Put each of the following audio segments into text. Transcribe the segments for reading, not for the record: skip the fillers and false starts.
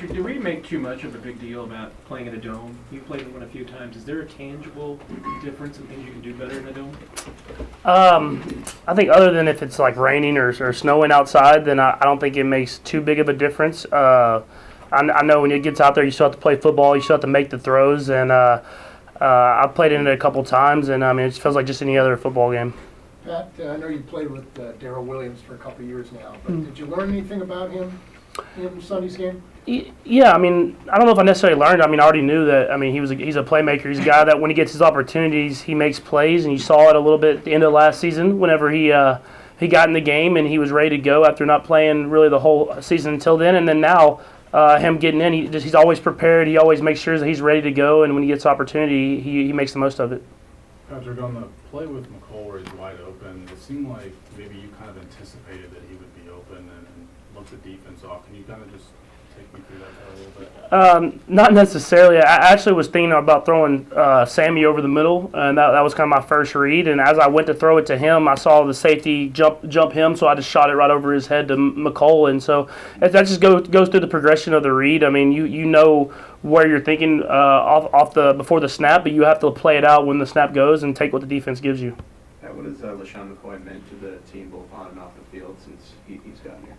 Do we make too much of a big deal about playing in a dome? You've played in one a few times. Is there a tangible difference in things you can do better in a dome? I think other than if it's like raining or snowing outside, then I don't think it makes too big of a difference. I know when it gets out there, you still have to play football. You still have to make the throws, and I've played in it a couple times, and I mean it feels like just any other football game. Pat, I know you played with Darrell Williams for a couple of years now, but did you learn anything about him in Sunday's game? Yeah, I mean, I don't know if I necessarily learned. I mean, I already knew that. I mean, he's a playmaker. He's a guy that when he gets his opportunities, he makes plays, and you saw it a little bit at the end of last season whenever he got in the game and he was ready to go after not playing really the whole season until then. And then now, him getting in, he's always prepared. He always makes sure that he's ready to go, and when he gets opportunity, he makes the most of it. Patrick, on the play with McCole where he's wide open, it seemed like maybe you kind of anticipated that he would be open and looked the defense off. Can you kind of just take me through that a little bit? Not necessarily. I actually was thinking about throwing Sammy over the middle, and that was kind of my first read. And as I went to throw it to him, I saw the safety jump him, so I just shot it right over his head to McCole. And so that just goes through the progression of the read. I mean, you know where you're thinking before the snap, but you have to play it out when the snap goes and take what the defense gives you. What has LaShawn McCoy meant to the team both on and off the field since he's gotten here?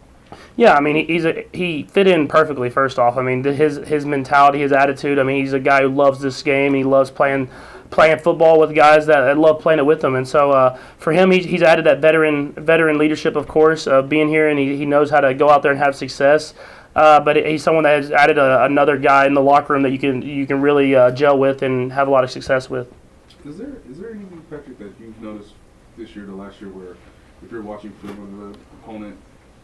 Yeah, I mean, he fit in perfectly, first off. I mean, his mentality, his attitude, I mean, he's a guy who loves this game. He loves playing football with guys that love playing it with him. And so for him, he's added that veteran leadership, of course, of being here, and he knows how to go out there and have success. But he's someone that has added another guy in the locker room that you can really gel with and have a lot of success with. Is there anything, Patrick, that you've noticed this year to last year where if you're watching film of the opponent,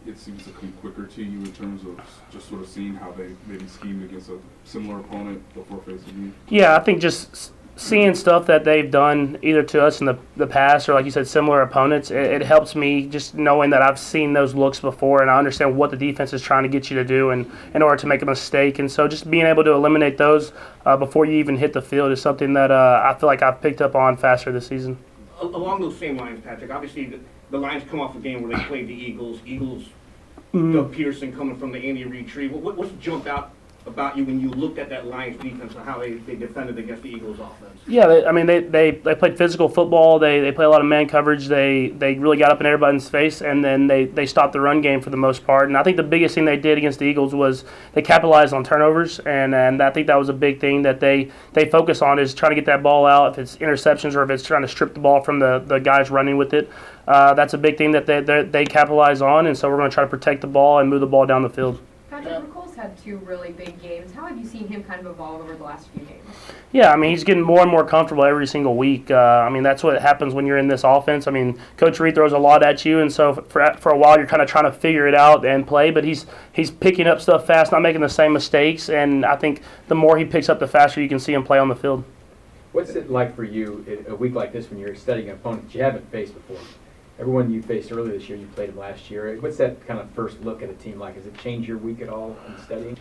it seems to come quicker to you in terms of just sort of seeing how they maybe schemed against a similar opponent before facing you? Yeah, I think just seeing stuff that they've done either to us in the past or, like you said, similar opponents, it helps me just knowing that I've seen those looks before and I understand what the defense is trying to get you to do and in order to make a mistake. And so just being able to eliminate those before you even hit the field is something that I feel like I've picked up on faster this season. Along those same lines, Patrick, obviously the Lions come off a game where they played the Eagles. Doug Peterson coming from the Andy Reid tree. What's jumped out about you when you looked at that Lions defense and how they defended against the Eagles offense? Yeah, they played physical football. They play a lot of man coverage. They really got up in everybody's face, and then they stopped the run game for the most part. And I think the biggest thing they did against the Eagles was they capitalized on turnovers, and I think that was a big thing that they focus on is trying to get that ball out, if it's interceptions or if it's trying to strip the ball from the guys running with it. That's a big thing that they capitalize on, and so we're going to try to protect the ball and move the ball down the field. Patrick, McColl's had two really big games. How have you seen him kind of evolve over the last few games? Yeah, I mean, he's getting more and more comfortable every single week. I mean, that's what happens when you're in this offense. I mean, Coach Reid throws a lot at you, and so for a while you're kind of trying to figure it out and play, but he's picking up stuff fast, not making the same mistakes, and I think the more he picks up, the faster you can see him play on the field. What's it like for you a week like this when you're studying an opponent that you haven't faced before? Everyone you faced earlier this year, you played him last year. What's that kind of first look at a team like? Has it changed your week at all in studying?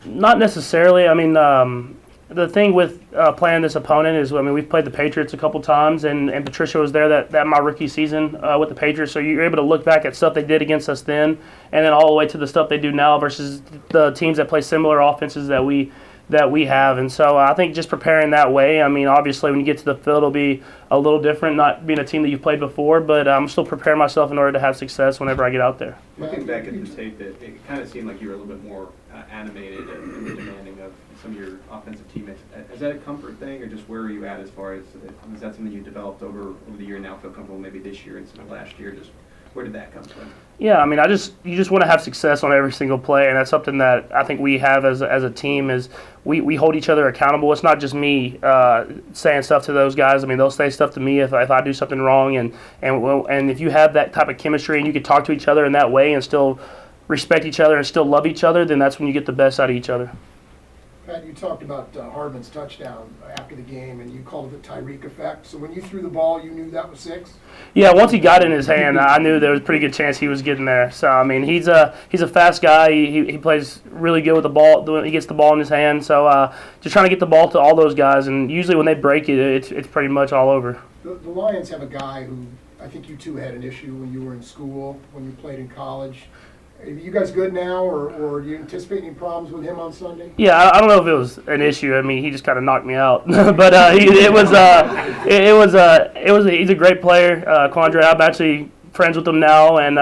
Not necessarily. I mean, the thing with playing this opponent is, I mean, we've played the Patriots a couple times, and Patricia was there that my rookie season with the Patriots. So you're able to look back at stuff they did against us then, and then all the way to the stuff they do now versus the teams that play similar offenses that we have. And so I think just preparing that way, I mean, obviously when you get to the field, it'll be a little different, not being a team that you've played before, but I'm still preparing myself in order to have success whenever I get out there. Looking back at the tape, it kind of seemed like you were a little bit more animated and demanding of some of your offensive teammates. Is that a comfort thing, or just where are you at as far as, is that something you developed over the year and now feel comfortable maybe this year and some of last year? Just where did that come from? Yeah, I mean, you just want to have success on every single play, and that's something that I think we have as a team is we hold each other accountable. It's not just me saying stuff to those guys. I mean, they'll say stuff to me if I do something wrong, and if you have that type of chemistry and you can talk to each other in that way and still respect each other and still love each other, then that's when you get the best out of each other. Pat, you talked about Hardman's touchdown after the game, and you called it the Tyreek effect. So when you threw the ball, you knew that was 6? Yeah, once he got it in his hand, I knew there was a pretty good chance he was getting there. So, I mean, he's a fast guy. He plays really good with the ball. He gets the ball in his hand. So just trying to get the ball to all those guys, and usually when they break it, it's pretty much all over. The Lions have a guy who I think you two had an issue when you were in school, when you played in college. Are you guys good now, or do you anticipate any problems with him on Sunday? Yeah, I don't know if it was an issue. I mean, he just kind of knocked me out, but he's a great player, Quandre. I'm actually friends with him now, and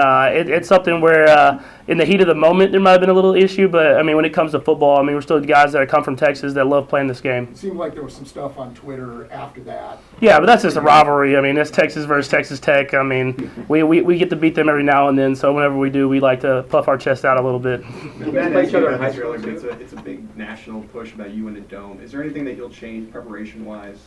it's something where in the heat of the moment there might have been a little issue, but I mean, when it comes to football, I mean, we're still guys that come from Texas that love playing this game. It seemed like there was some stuff on Twitter after that. Yeah, but that's just a rivalry. I mean, it's Texas versus Texas Tech. I mean, we get to beat them every now and then, so whenever we do, we like to puff our chest out a little bit. You guys play each other in high It's school too? it's a big national push about you in the dome. Is there anything that you'll change preparation-wise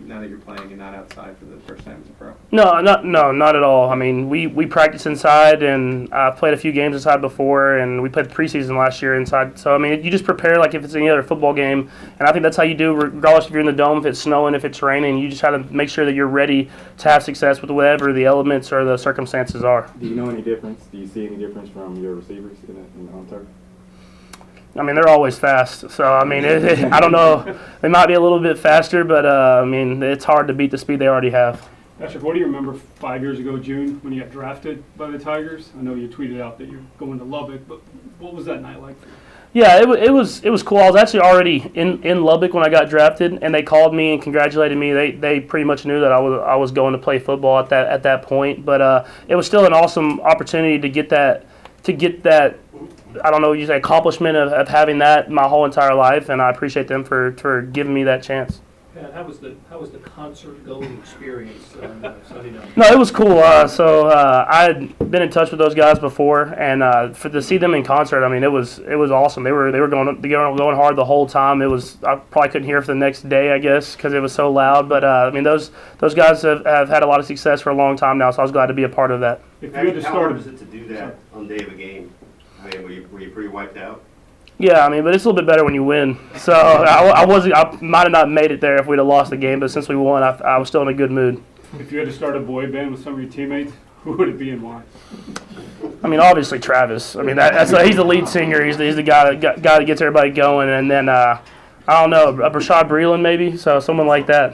now that you're playing and not outside for the first time as a pro? No, not at all. I mean, we practice inside, and I've played a few games inside before, and we played the preseason last year inside. So, I mean, you just prepare like if it's any other football game, and I think that's how you do, regardless if you're in the dome, if it's snowing, if it's raining. You just have to make sure that you're ready to have success with whatever the elements or the circumstances are. Do you know any difference? Do you see any difference from your receivers on turf? I mean, they're always fast. So, I mean, I don't know. They might be a little bit faster, but, I mean, it's hard to beat the speed they already have. Patrick, what do you remember 5 years ago, June, when you got drafted by the Tigers? I know you tweeted out that you're going to Lubbock, but what was that night like for you? Yeah, it was cool. I was actually already in Lubbock when I got drafted, and they called me and congratulated me. They pretty much knew that I was going to play football at that point. But it was still an awesome opportunity to get that I don't know, you say accomplishment of having that my whole entire life, and I appreciate them for giving me that chance. Pat, how was the concert going experience on Sunday night? No, it was cool. I had been in touch with those guys before, and to see them in concert, I mean, it was awesome. They were going hard the whole time. I probably couldn't hear for the next day, I guess, because it was so loud. But I mean, those guys have had a lot of success for a long time now, so I was glad to be a part of that. If you had to How start hard is it to do that on the day of a game? I mean, were you pretty wiped out? Yeah, I mean, but it's a little bit better when you win. So I might have not made it there if we'd have lost the game, but since we won, I was still in a good mood. If you had to start a boy band with some of your teammates, who would it be and why? I mean, obviously Travis. I mean, he's the lead singer. He's the guy that gets everybody going. And then I don't know, Brashad Breeland maybe, so someone like that.